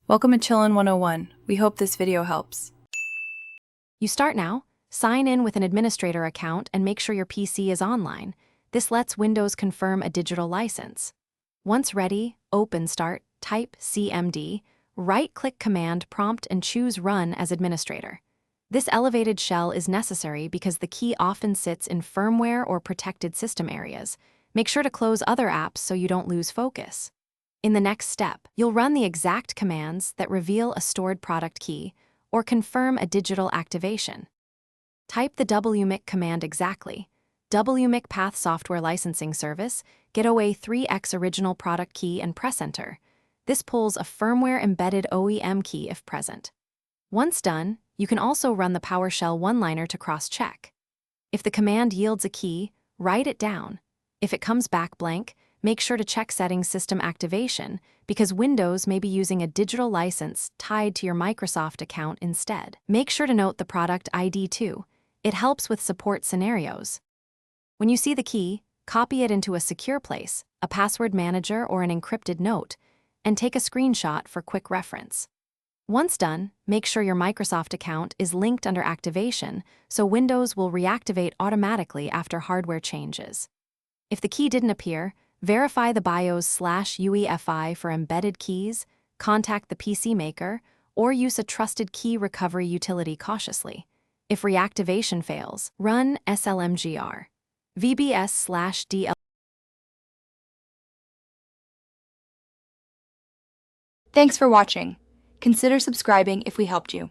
Welcome to Chillin' 101. We hope this video helps. You start now, sign in with an administrator account and make sure your PC is online. This lets Windows confirm a digital license. Once ready, open Start, type CMD, right-click Command Prompt and choose Run as administrator. This elevated shell is necessary because the key often sits in firmware or protected system areas. Make sure to close other apps so you don't lose focus. In the next step, you'll run the exact commands that reveal a stored product key or confirm a digital activation. Type the wmic command exactly. Wmic Path Software Licensing Service, get away 3x original product key and press Enter. This pulls a firmware embedded OEM key if present. Once done, you can also run the PowerShell one-liner to cross-check. If the command yields a key, write it down. If it comes back blank, make sure to check Settings System Activation because Windows may be using a digital license tied to your Microsoft account instead. Make sure to note the product ID too. It helps with support scenarios. When you see the key, copy it into a secure place, a password manager or an encrypted note, and take a screenshot for quick reference. Once done, make sure your Microsoft account is linked under Activation so Windows will reactivate automatically after hardware changes. If the key didn't appear, verify the BIOS/UEFI for embedded keys, contact the PC maker, or use a trusted key recovery utility cautiously. If reactivation fails, run slmgr. VBS/DL. Thanks for watching. Consider subscribing if we helped you.